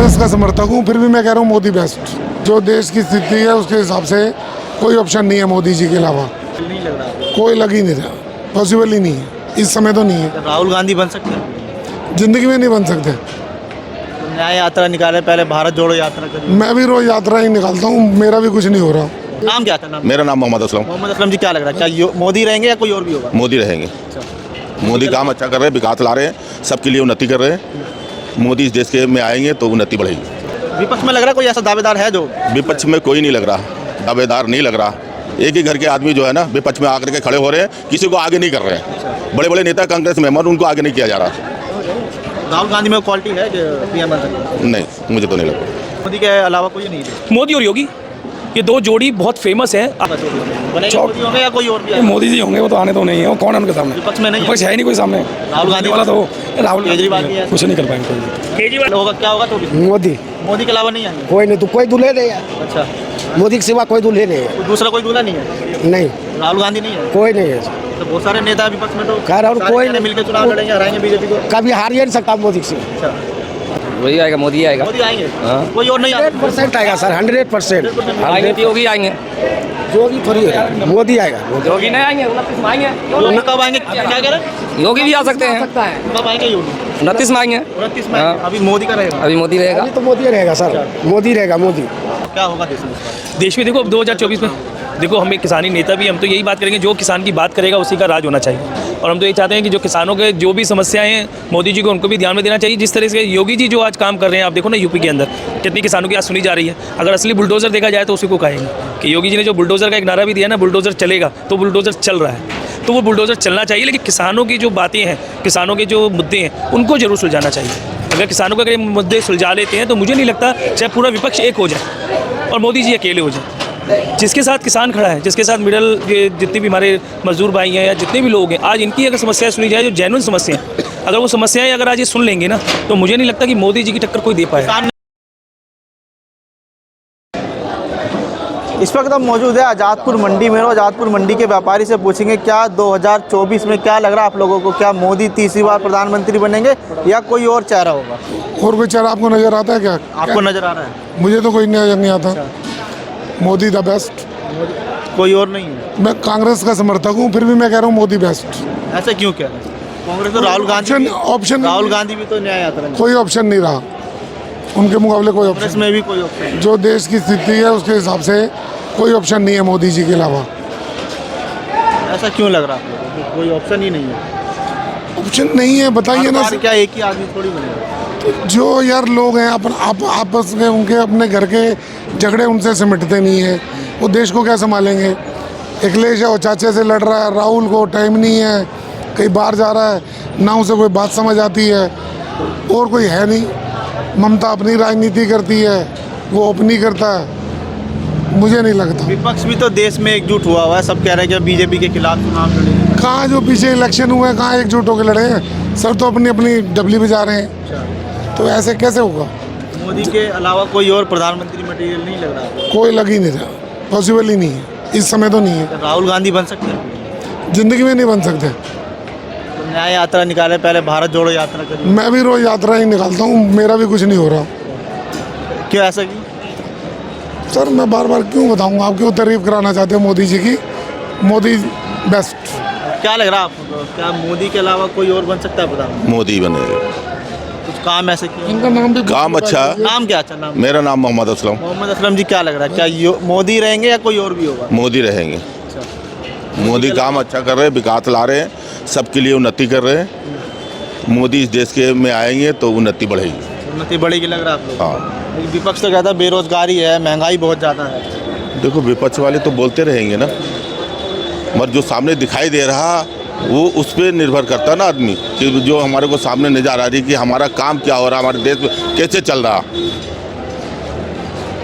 कांग्रेस का समर्थक हूँ, फिर भी मैं कह रहा हूँ मोदी बेस्ट। जो देश की स्थिति है उसके हिसाब से कोई ऑप्शन नहीं है मोदी जी के अलावा। नहीं लग रहा, कोई लग ही नहीं रहा, पॉसिबल ही नहीं है, इस समय तो नहीं है, राहुल गांधी बन सकते हैं। जिंदगी में नहीं बन सकते। तो न्याय यात्रा निकाले, पहले भारत जोड़ो यात्रा करी। मैं भी रोज यात्रा ही निकालता हूँ, मेरा भी कुछ नहीं हो रहा। नाम क्या था? नाम मेरा नाम मोहम्मद असलम। मोहम्मद असलम जी, क्या लग रहा है, क्या मोदी रहेंगे या कोई और भी होगा? मोदी रहेंगे। मोदी काम अच्छा कर रहे हैं, विकास ला रहे हैं, सबके लिए उन्नति कर रहे हैं। मोदी इस देश के में आएंगे तो उन्नति बढ़ेगी। विपक्ष में लग रहा है कोई ऐसा दावेदार है जो? विपक्ष में कोई नहीं लग रहा, दावेदार नहीं लग रहा। एक ही घर के आदमी जो है ना विपक्ष में आकर के खड़े हो रहे हैं, किसी को आगे नहीं कर रहे हैं। बड़े बड़े नेता कांग्रेस में मगर उनको आगे नहीं किया जा रहा। राहुल गांधी में क्वालिटी है कि पीएम बन सकते हैं? नहीं, मुझे तो नहीं लगता। मोदी के अलावा कोई नहीं है। मोदी और योगी, ये दो जोड़ी बहुत फेमस है। बनेंगे मोदी होंगे या कोई और भी आएगा? मोदी जी होंगे, वो तो आने तो नहीं है, वो कौन है उनके सामने? विपक्ष में नहीं है। विपक्ष है ही नहीं कोई सामने। राहुल गांधी वाला तो राहुल केजरीवाल भी है। कुछ नहीं कर पाएंगे कोई। केजरीवाल होगा, क्या होगा तो भी? मोदी मोदी के अलावा नहीं आएंगे। कोई नहीं, तो कोई दूल्हे नहीं है। अच्छा, मोदी के सिवा कोई दूल्हे नहीं है। दूसरा कोई दूल्हा नहीं है? नहीं, राहुल गांधी नहीं है? कोई नहीं है। तो बहुत सारे नेता विपक्ष में तो खैर, और सारे कोई जने मिलकर चुनाव लड़ेंगे, हराएंगे बीजेपी को। कभी हार ही नहीं सकता मोदी से। अच्छा, वही आएगा, मोदी आएगा। मोदी आएंगे, हाँ। कोई और नहीं आएगा? 100% आएगा सर, 100%। आएंगे तो योगी आएंगे। योगी थोड़ी है, मोदी आएगा। योगी नहीं आएंगे, 29 में आएंगे। योगी कब आएंगे, क्या कह रहे हैं? योगी भी आ सकते हैं, कब आएंगे योगी? 29 में आएंगे। 29 में? हाँ। अभी मोदी का रहेगा। अभी मोदी रहेगा। अभी तो मोदी रहेगा सर, मोदी रहेगा मोदी। क्या होगा देश में? देश में देखो, अब 2024 में देखो, हम एक किसानी नेता भी, हम तो यही बात करेंगे, जो किसान की बात करेगा उसी का राज होना चाहिए। और हम तो ये चाहते हैं कि जो किसानों के जो भी समस्याएं हैं मोदी जी को उनको भी ध्यान में देना चाहिए। जिस तरह से योगी जी जो आज काम कर रहे हैं, आप देखो ना यूपी के अंदर कितनी किसानों की आज सुनी जा रही है। अगर असली बुलडोजर देखा जाए तो उसी को कहेंगे कि योगी जी ने जो बुलडोजर का एक नारा भी दिया ना, बुलडोजर चलेगा, तो बुलडोजर चल रहा है। तो वो बुलडोजर चलना चाहिए, लेकिन किसानों की जो बातें हैं, किसानों के जो मुद्दे हैं, उनको जरूर सुलझाना चाहिए। अगर किसानों के अगर मुद्दे सुलझा लेते हैं तो मुझे नहीं लगता चाहे पूरा विपक्ष एक हो जाए और मोदी जी अकेले हो जाए। जिसके साथ किसान खड़ा है, जिसके साथ मिडल के जितने भी हमारे मजदूर भाई हैं या जितने भी लोग हैं, आज इनकी अगर समस्याएं सुनी जाए, जो जेन्युइन समस्याएं, अगर वो समस्याएं अगर आज ये सुन लेंगे ना, तो मुझे नहीं लगता कि मोदी जी की टक्कर कोई दे पाएगा। इस वक्त हम मौजूद है आज़ादपुर मंडी में। आज़ादपुर मंडी के व्यापारी से पूछेंगे क्या 2024 में क्या लग रहा है आप लोगों को, क्या मोदी तीसरी बार प्रधानमंत्री बनेंगे या कोई और चेहरा होगा? और कोई चेहरा आपको नजर आता है क्या? आपको नजर आ रहा है? मुझे तो कोई नजर नहीं आता। Modi the best. कोई और नहीं है? मैं कांग्रेस का समर्थक हूँ, फिर भी मैं कह रहा हूँ मोदी बेस्ट। ऐसा क्यों कह रहे हैं? कांग्रेस तो राहुल गांधी राहुल गांधी भी तो न्याय यात्रा में। कोई ऑप्शन नहीं रहा उनके मुकाबले, कोई कांग्रेस ऑप्शन। में भी कोई ऑप्शन? जो देश की स्थिति है उसके हिसाब से कोई ऑप्शन नहीं है मोदी जी के अलावा। ऐसा क्यों लग रहा है आप लोगों को? कोई ऑप्शन ही नहीं है? ऑप्शन नहीं है, बताइए ना। क्या एक ही आदमी थोड़ी बनेगा? जो यार लोग हैं आपस में, उनके अपने घर के झगड़े उनसे सिमटते नहीं है, वो देश को क्या संभालेंगे? अखिलेश है वो चाचे से लड़ रहा है, राहुल को टाइम नहीं है, कहीं बाहर जा रहा है, ना उसे कोई बात समझ आती है, और कोई है नहीं। ममता अपनी राजनीति करती है, वो अपनी करता है, मुझे नहीं लगता। विपक्ष भी तो देश में एकजुट हुआ है, सब कह रहे हैं कि बीजेपी के खिलाफ चुनाव लड़ेंगे। कहाँ जो पीछे इलेक्शन हुए हैं, कहाँ एकजुट होकर लड़े हैं? सब तो अपनी अपनी डबली बजा रहे हैं, तो ऐसे कैसे होगा? मोदी के अलावा कोई और प्रधानमंत्री मटेरियल नहीं लग रहा? कोई लग ही नहीं रहा, पॉसिबल ही नहीं है, इस समय तो नहीं है, राहुल गांधी बन सकते हैं? जिंदगी में नहीं बन सकते। तो न्याय यात्रा निकाले, पहले भारत जोड़ो यात्रा करी। मैं भी रोज यात्रा ही निकालता हूँ, मेरा भी कुछ नहीं हो रहा। क्यों ऐसा क्यों? सर मैं बार बार क्यों बताऊँगा? आप क्यों तारीफ कराना चाहते हो मोदी जी की? मोदी बेस्ट। क्या लग रहा है आपको, क्या मोदी के अलावा कोई और बन सकता है प्रधानमंत्री? मोदी बनेगा। कुछ काम ऐसे किया? इनका नाम भी काम अच्छा। नाम क्या? अच्छा नाम। मेरा नाम मोहम्मद असलम। मोहम्मद असलम जी, क्या लग रहा है, क्या मोदी रहेंगे या कोई और भी होगा? मोदी रहेंगे। मोदी काम अच्छा कर रहे हैं, विकास ला रहे हैं, सबके लिए उन्नति कर रहे हैं। मोदी इस देश के में आएंगे तो उन्नति बढ़ेगी। उन्नति बढ़ेगी लग रहा है आप लोग? हाँ। लेकिन विपक्ष तो कहता है बेरोजगारी है, महंगाई बहुत ज़्यादा है। देखो विपक्ष वाले तो बोलते रहेंगे ना, मगर जो सामने दिखाई दे रहा वो उस पर निर्भर करता है ना आदमी, कि जो हमारे को सामने नजर आ रही कि हमारा काम क्या हो रहा, हमारे देश में कैसे चल रहा।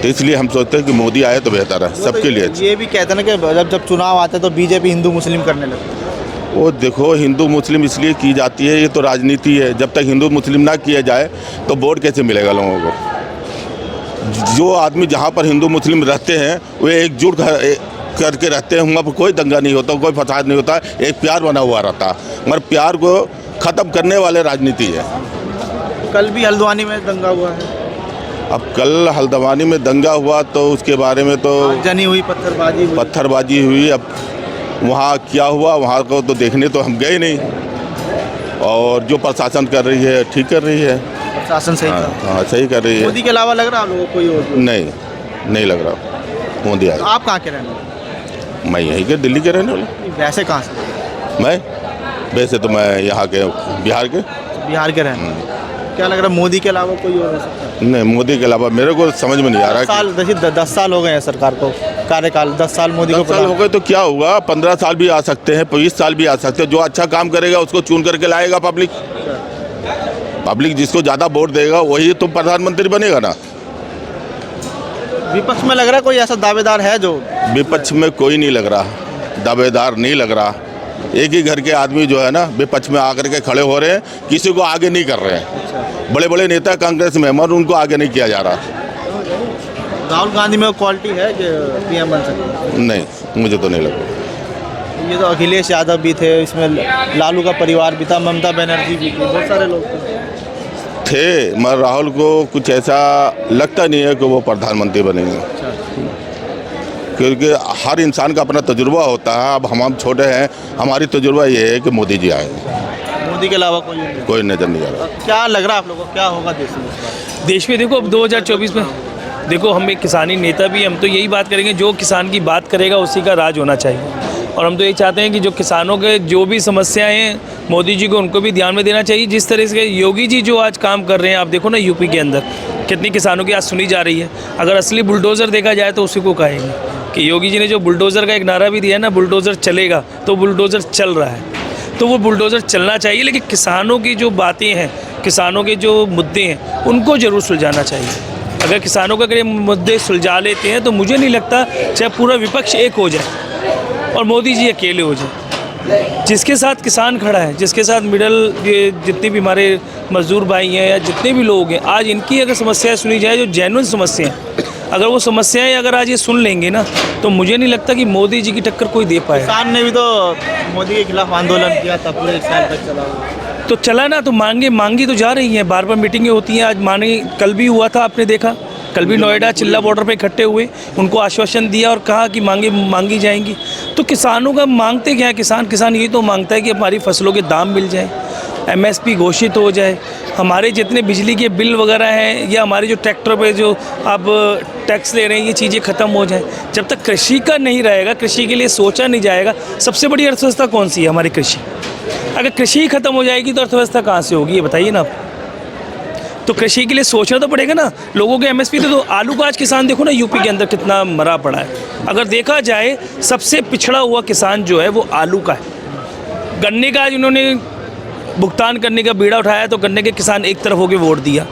तो इसलिए हम सोचते हैं कि मोदी आए तो बेहतर है सबके लिए। ये भी कहते हैं ना कि जब चुनाव आते हैं तो बीजेपी हिंदू मुस्लिम करने लगती है। वो देखो हिंदू मुस्लिम इसलिए की जाती है, ये तो राजनीति है। जब तक हिंदू मुस्लिम ना किया जाए तो वोट कैसे मिलेगा लोगों को? जो आदमी जहाँ पर हिंदू मुस्लिम रहते हैं वे एकजुट करके रहते हैं, वहाँ पर कोई दंगा नहीं होता, कोई फसाद नहीं होता, एक प्यार बना हुआ रहता। मगर प्यार को ख़त्म करने वाले राजनीति है। कल भी हल्द्वानी में दंगा हुआ है। अब कल हल्द्वानी में दंगा हुआ तो उसके बारे में तो जनी हुई, पत्थरबाजी हुई। अब वहाँ क्या हुआ वहाँ को तो देखने तो हम गए नहीं, और जो प्रशासन कर रही है ठीक कर रही है। प्रशासन सही कर रहा है। हाँ सही कर रही है। मोदी के अलावा लग रहा है आप लोगों को कोई और? नहीं लग रहा मोदी तो आए। आप कहाँ के रहने वाले? मैं यहीं के दिल्ली के रहने वाले। वैसे कहाँ से? मैं वैसे तो मैं यहाँ के बिहार के। बिहार के रहने वाले। क्या लग रहा है मोदी के अलावा कोई और हो सकता है? नहीं, मोदी के अलावा मेरे को समझ में नहीं आ रहा। 10 साल हो गए हैं सरकार को, कार्यकाल 10 साल मोदी को 10 साल हो गए तो क्या हुआ, 15 साल भी आ सकते हैं, 20 साल भी आ सकते हैं। जो अच्छा काम करेगा उसको चुन करके लाएगा पब्लिक जिसको ज़्यादा वोट देगा वही तो प्रधानमंत्री बनेगा ना। विपक्ष में लग रहा है कोई ऐसा दावेदार है जो? विपक्ष में कोई नहीं लग रहा, दावेदार नहीं लग रहा। एक ही घर के आदमी जो है ना विपक्ष में आकर के खड़े हो रहे हैं, किसी को आगे नहीं कर रहे हैं। बड़े बड़े नेता कांग्रेस में मगर उनको आगे नहीं किया जा रहा। राहुल गांधी में क्वालिटी है कि पीएम बन सकते? नहीं, मुझे तो नहीं लगा। ये तो अखिलेश यादव भी थे, इसमें लालू का परिवार भी था, ममता बनर्जी भी थी, बहुत सारे लोग थे, मगर राहुल को कुछ ऐसा लगता नहीं है कि वो प्रधानमंत्री बनेंगे। क्योंकि हर इंसान का अपना तजुर्बा होता है। अब हम छोटे हैं, हमारी तजुर्बा ये है कि मोदी जी आए। मोदी के अलावा कोई नज़र नहीं आ रहा। क्या लग रहा है आप लोगों को क्या होगा देश में? देखो अब 2024 में देखो हम एक किसानी नेता भी, हम तो यही बात करेंगे जो किसान की बात करेगा उसी का राज होना चाहिए। और हम तो ये चाहते हैं कि जो किसानों के जो भी समस्याएं हैं मोदी जी को उनको भी ध्यान में देना चाहिए। जिस तरह से योगी जी जो आज काम कर रहे हैं, आप देखो ना यूपी के अंदर कितनी किसानों की आज सुनी जा रही है। अगर असली बुलडोज़र देखा जाए तो उसी को कहेंगे कि योगी जी ने जो बुलडोज़र का एक नारा भी दिया है ना, बुलडोज़र चलेगा, तो बुलडोज़र चल रहा है। तो वो बुलडोज़र चलना चाहिए, लेकिन किसानों की जो बातें हैं, किसानों के जो मुद्दे हैं उनको ज़रूर सुलझाना चाहिए। अगर किसानों के अगर ये मुद्दे सुलझा लेते हैं तो मुझे नहीं लगता चाहे पूरा विपक्ष एक हो जाए और मोदी जी अकेले हो जाए। जिसके साथ किसान खड़ा है, जिसके साथ मिडल ये जितने भी हमारे मजदूर भाई हैं या जितने भी लोग हैं, आज इनकी अगर समस्याएं सुनी जाए, जो जेन्युइन समस्याएं, अगर वो समस्याएं अगर आज ये सुन लेंगे ना, तो मुझे नहीं लगता कि मोदी जी की टक्कर कोई दे पाए। किसान ने भी तो मोदी के खिलाफ आंदोलन किया था, पूरे 1 साल तक चला तो चला ना, तो मांगी तो जा रही हैं, बार बार मीटिंगें होती हैं। आज माने कल भी हुआ था, आपने देखा, कल भी नोएडा चिल्ला बॉर्डर पे इकट्ठे हुए, उनको आश्वासन दिया और कहा कि मांगी जाएंगी। तो किसानों का मांगते क्या है? किसान यही तो मांगता है कि हमारी फसलों के दाम मिल जाए, MSP घोषित हो जाए, हमारे जितने बिजली के बिल वगैरह हैं या हमारे जो ट्रैक्टर पे जो अब टैक्स ले रहे हैं, ये चीज़ें ख़त्म हो जाए। जब तक कृषि का नहीं रहेगा, कृषि के लिए सोचा नहीं जाएगा। सबसे बड़ी अर्थव्यवस्था कौन सी है? हमारी कृषि। अगर कृषि ही खत्म हो जाएगी तो अर्थव्यवस्था कहाँ से होगी, ये बताइए ना आप। तो कृषि के लिए सोचना तो पड़ेगा ना। लोगों के MSP तो आलू का आज किसान देखो ना यूपी के अंदर कितना मरा पड़ा है। अगर देखा जाए सबसे पिछड़ा हुआ किसान जो है वो आलू का है। गन्ने का आज उन्होंने भुगतान करने का बीड़ा उठाया तो गन्ने के किसान एक तरफ होकर वोट दिया।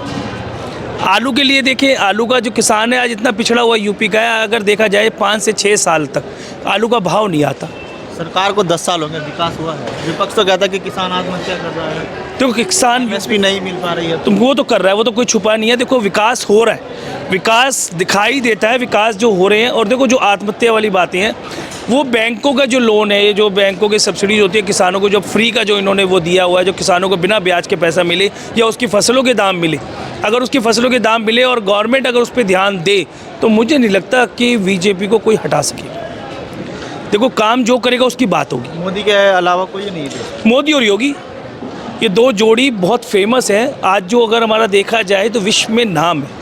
आलू के लिए देखें, आलू का जो किसान है आज इतना पिछड़ा हुआ यूपी का है। अगर देखा जाए 5 से 6 साल तक आलू का भाव नहीं आता। सरकार को 10 साल हो गए, विकास हुआ है। विपक्ष तो कहता है कि किसान आत्महत्या कर रहा है, तो किसान MSP नहीं मिल पा रही है। तो वो तो कर रहा है, वो तो कोई छुपा नहीं है। देखो विकास हो रहा है, विकास दिखाई देता है, विकास जो हो रहे हैं। और देखो जो आत्महत्या वाली बातें हैं, वो बैंकों का जो लोन है, जो बैंकों की सब्सिडीज होती है किसानों को, जो फ्री का जो इन्होंने वो दिया हुआ है, जो किसानों को बिना ब्याज के पैसा मिले या उसकी फसलों के दाम मिले। अगर उसकी फसलों के दाम मिले और गवर्नमेंट अगर उस पर ध्यान दे तो मुझे नहीं लगता कि BJP को कोई हटा सके। देखो काम जो करेगा उसकी बात होगी। मोदी के अलावा कोई नहीं है। मोदी और योगी ये दो जोड़ी बहुत फेमस है। आज जो अगर हमारा देखा जाए तो विश्व में नाम है।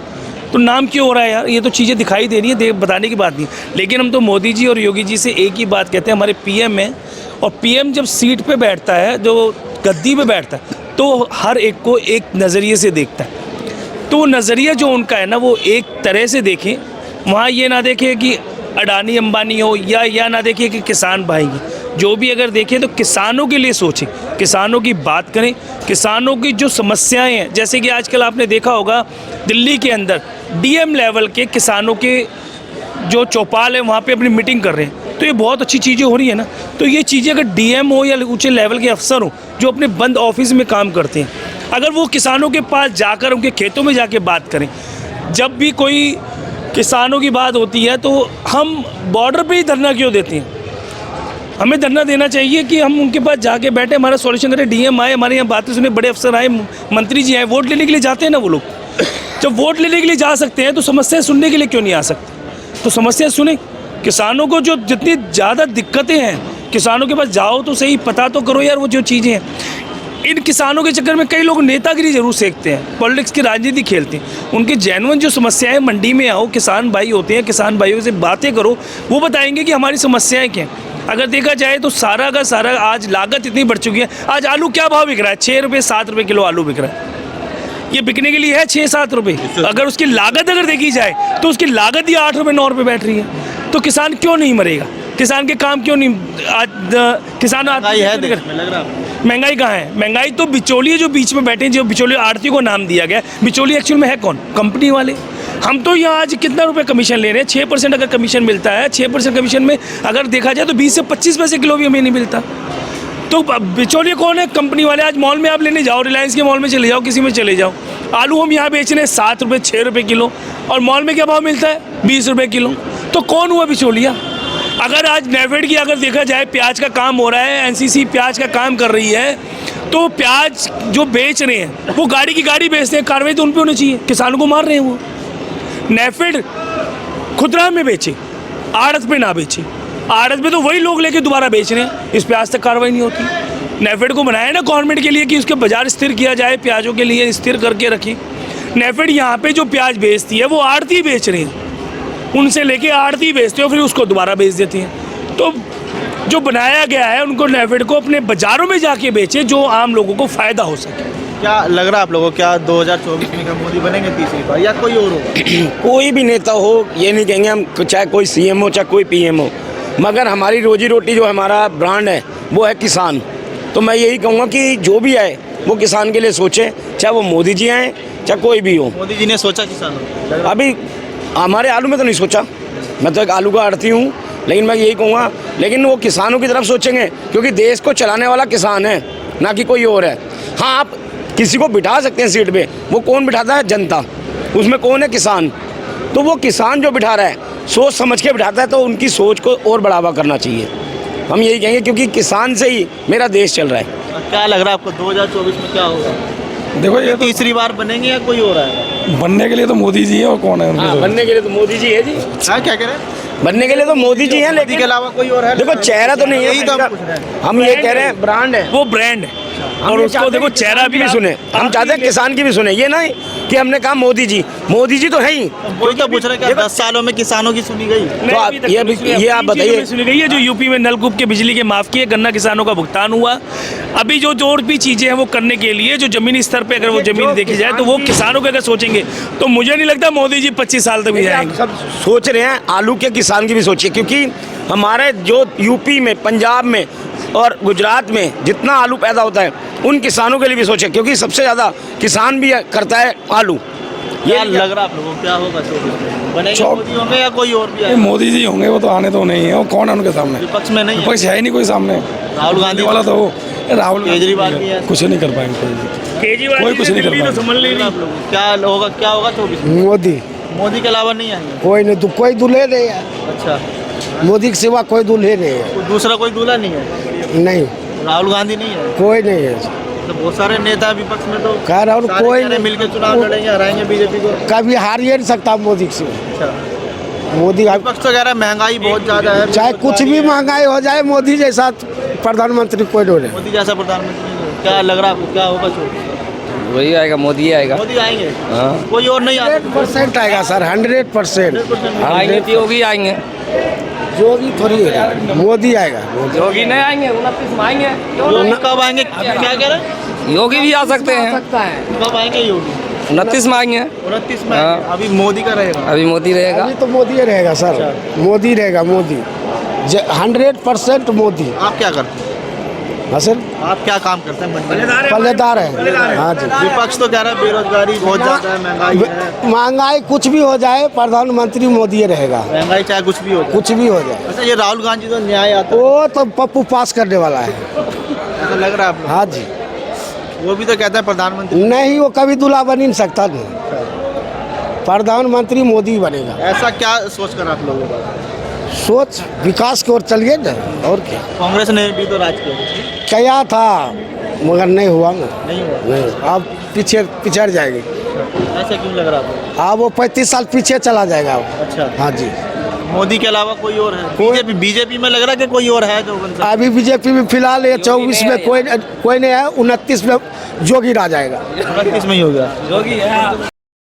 तो नाम क्यों हो रहा है यार? ये तो चीज़ें दिखाई दे रही है, बताने की बात नहीं। लेकिन हम तो मोदी जी और योगी जी से एक ही बात कहते हैं, हमारे PM हैं, और PM जब सीट पे बैठता है, जो गद्दी पे बैठता है, तो हर एक को एक नज़रिए से देखता है। तो नज़रिया जो उनका है ना, वो एक तरह से देखें। वहाँ ये ना देखें कि अडानी अंबानी हो या ना देखिए कि किसान भाई की। जो भी अगर देखें तो किसानों के लिए सोचें, किसानों की बात करें, किसानों की जो समस्याएं हैं। जैसे कि आजकल आपने देखा होगा दिल्ली के अंदर DM लेवल के किसानों के जो चौपाल है वहाँ पे अपनी मीटिंग कर रहे हैं। तो ये बहुत अच्छी चीज़ें हो रही है ना। तो ये चीज़ें अगर DM हो या ऊँचे लेवल के अफसर हो जो अपने बंद ऑफिस में काम करते हैं, अगर वो किसानों के पास जाकर उनके खेतों में जाके बात करें। जब भी कोई किसानों की बात होती है तो हम बॉर्डर पे ही धरना क्यों देते हैं? हमें धरना देना चाहिए कि हम उनके पास जाके बैठे, हमारा सॉल्यूशन करें। DM आए, हमारे यहाँ बातें सुने, बड़े अफसर आए, मंत्री जी आए, वोट लेने के लिए जाते हैं ना वो लोग। जब वोट लेने के लिए जा सकते हैं तो समस्या सुनने के लिए क्यों नहीं आ सकते? तो समस्या सुने। किसानों को जो जितनी ज़्यादा दिक्कतें हैं, किसानों के पास जाओ तो सही, पता तो करो यार वो जो चीज़ें हैं। इन किसानों के चक्कर में कई लोग नेतागिरी जरूर सीखते हैं, पॉलिटिक्स की राजनीति खेलते हैं। उनकी जेन्युइन जो समस्याएं, मंडी में आओ, किसान भाई होते हैं, किसान भाइयों से बातें करो, वो बताएंगे कि हमारी समस्याएं क्या हैं। अगर देखा जाए तो सारा का सारा आज लागत इतनी बढ़ चुकी है। आज आलू क्या भाव बिक रहा है? 6 रुपये 7 रुपये किलो आलू बिक रहा है। ये बिकने के लिए है 6-7 रुपये। अगर उसकी लागत अगर देखी जाए तो उसकी लागत ही 8 रुपये 9 रुपये बैठ रही है। तो किसान क्यों नहीं मरेगा? किसान के काम क्यों नहीं? आज किसान महंगाई कहाँ है? महंगाई तो बिचौलिए जो बीच में बैठे हैं, जो बिचौलिए आड़ती को नाम दिया गया, बिचौलिए एक्चुअल में है कौन? कंपनी वाले। हम तो यहाँ आज कितना रुपए कमीशन ले रहे हैं? 6% अगर कमीशन मिलता है, 6% कमीशन में अगर देखा जाए तो 20 से 25 पैसे किलो भी हमें नहीं मिलता। तो बिचौलिए कौन है? कंपनी वाले। आज मॉल में आप लेने जाओ, रिलायंस के मॉल में चले जाओ, किसी में चले जाओ, आलू हम यहाँ बेच रहे हैं 7 रुपये 6 रुपये किलो, और मॉल में क्या भाव मिलता है? 20 रुपये किलो। तो कौन हुआ बिचौलिया? अगर आज नेफेड की अगर देखा जाए, प्याज का काम हो रहा है, एनसीसी प्याज का काम कर रही है, तो प्याज जो बेच रहे हैं वो गाड़ी की गाड़ी बेचते हैं, कार्रवाई तो उन पे होनी चाहिए। किसानों को मार रहे हैं वो। नेफेड खुदरा में बेचे, आड़त पे ना बेचे। आड़त पे तो वही लोग लेके दोबारा बेच रहे हैं, इस पे आज तक कार्रवाई नहीं होती। नेफेड को बनाया ना गवर्नमेंट के लिए कि उसके बाजार स्थिर किया जाए, प्याजों के लिए स्थिर करके रखें। नेफेड यहाँ पे जो प्याज बेचती है वो आड़ती बेच रहे हैं, उनसे लेके आड़ती बेचते हो, फिर उसको दोबारा बेच देती हैं। तो जो बनाया गया है उनको नेफेड को अपने बाज़ारों में जाके बेचे, जो आम लोगों को फ़ायदा हो सके। क्या लग रहा है आप लोगों को, क्या 2024 में क्या मोदी बनेंगे तीसरी बार, या कोई और होगा? कोई भी नेता हो, ये नहीं कहेंगे हम, चाहे कोई सीएम हो चाहे कोई पीएम हो, मगर हमारी रोजी रोटी जो हमारा ब्रांड है वो है किसान। तो मैं यही कहूँगा कि जो भी आए वो किसान के लिए सोचे, चाहे वो मोदी जी आए चाहे कोई भी हो। मोदी जी ने सोचा किसानों? अभी हमारे आलू में तो नहीं सोचा, मैं तो एक आलू का आड़ती हूँ, लेकिन मैं यही कहूँगा, लेकिन वो किसानों की तरफ सोचेंगे, क्योंकि देश को चलाने वाला किसान है, ना कि कोई और है। हाँ, आप किसी को बिठा सकते हैं सीट पे, वो कौन बिठाता है? जनता। उसमें कौन है? किसान। तो वो किसान जो बिठा रहा है सोच समझ के बिठाता है, तो उनकी सोच को और बढ़ावा करना चाहिए। हम यही कहेंगे, क्योंकि किसान से ही मेरा देश चल रहा है। क्या लग रहा है आपको 2024 में क्या होगा? देखो ये तो तीसरी बार बनेंगे या कोई और आएगा? बनने के लिए तो मोदी जी है, और कौन है उनके? बनने के लिए तो मोदी जी है जी। हाँ, क्या कह रहे हैं? बनने के लिए तो मोदी जी हैं, मोदी लेकिन के अलावा कोई और है? देखो चेहरा तो नहीं है, यही तो हम पूछ रहे हैं। हम ये कह रहे हैं ब्रांड है, वो ब्रांड है, और उसको देखो चेहरा भी सुने। हम चाहते हैं किसान की भी सुने, ये नहीं कि हमने कहा मोदी जी तो है ही। वही तो पूछ रहे हैं, क्या 10 सालों में किसानों की सुनी गई? तो आप ये आप बताइए। सुनी गई है जो यूपी में नलकूप के बिजली के माफ़ किए, गन्ना किसानों का भुगतान हुआ। अभी जो और भी चीज़ें हैं वो करने के लिए, जो ज़मीनी स्तर पे अगर वो ज़मीन देखी जाए तो वो किसानों के अगर सोचेंगे तो मुझे नहीं लगता मोदी जी 25 साल तक भी जाएंगे। सब सोच रहे हैं, आलू के किसान की भी सोचिए, क्योंकि हमारे जो यूपी में, पंजाब में और गुजरात में जितना आलू पैदा होता है, उन किसानों के लिए भी सोचें, क्योंकि सबसे ज़्यादा किसान भी करता है आलू। ये लग रहा है आप लोगों को क्या होगा? बनेंगे मोदी होंगे या कोई और भी आएगा? मोदी जी होंगे, वो तो आने तो नहीं है। वो कौन है उनके सामने? विपक्ष में नहीं है? विपक्ष है ही नहीं कोई सामने। राहुल गांधी वाला तो वो, राहुल केजरीवाल भी है। कुछ नहीं कर पाएंगे कोई। केजरीवाल कोई कुछ नहीं कर पाएगा। समझ ले आप लोगों को क्या होगा? क्या होगा 24 में? मोदी। मोदी के अलावा नहीं आएंगे? कोई नहीं, तो कोई दूल्हे नहीं है। अच्छा, मोदी के सिवा कोई दूल्हे नहीं है। दूसरा कोई दूल्हा नहीं है? नहीं, राहुल गांधी नहीं है? कोई नहीं है। तो बहुत सारे नेता विपक्ष में तो कह रहा हूँ, कोई नहीं। मिलकर चुनाव लड़ेंगे, हराएंगे बीजेपी को। कभी हार ही नहीं सकता मोदी से। अच्छा, मोदी विपक्ष तो कह रहा है महंगाई बहुत ज्यादा है, चाहे कुछ भी महंगाई हो जाए, मोदी जैसा प्रधानमंत्री कोई नहीं है। मोदी जैसा प्रधानमंत्री नहीं है। क्या लग रहा है आपको, क्या होगा? 24 वही आएगा, मोदी आएगा। मोदी आएंगे? हाँ। कोई और नहीं आएगा? 100% आएगा सर, 100%। राजनीति होगी, आएंगे। जोगी थोड़ी है, मोदी आएगा। योगी नहीं आएंगे, 29 में आएंगे। योगी कब आएंगे? क्या कह रहे हैं? योगी भी आ सकते हैं। कब आएंगे योगी? 29 में आएंगे। 29 में हाँ। आएंगे। अभी मोदी का रहेगा? अभी मोदी रहेगा। अभी तो मोदी रहेगा सर, मोदी रहेगा। मोदी 100% मोदी। आप क्या करते हैं? हाँ सर, आप क्या काम करते हैं? पल्लेदार है। हाँ जी। विपक्ष तो कह रहा है बेरोजगारी बहुत ज्यादा है, महंगाई है। महंगाई कुछ भी हो जाए, प्रधानमंत्री मोदी रहेगा। महंगाई चाहे कुछ भी हो जाए। कुछ भी हो जाए। अच्छा, ये राहुल गांधी तो न्याय आता है, वो तो पप्पू पास करने वाला है। ऐसा लग रहा है आप लोग? हाँ जी। वो भी तो कहता है प्रधानमंत्री। नहीं, वो कभी दूल्हा बन ही नहीं सकता। नहीं, प्रधानमंत्री मोदी बनेगा। ऐसा क्या सोच कर आप लोगों का? सोच विकास की ओर चलिए ना, और क्या। कांग्रेस ने भी तो राज किया। क्या था, मगर नहीं हुआ ना। नहीं हुआ। नहीं, अब पीछे पिछड़ जाएगी। ऐसा क्यों लग रहा है आपको? हाँ वो 35 साल पीछे चला जाएगा वो। अच्छा, हाँ जी। मोदी के अलावा कोई और है? बीजेपी में लग रहा है कि कोई और है जो बन सकता है? अभी बीजेपी में फिलहाल ये 24 में कोई नहीं है, 29 में जोगी आ जाएगा। 29 में ही हो गया। योगी है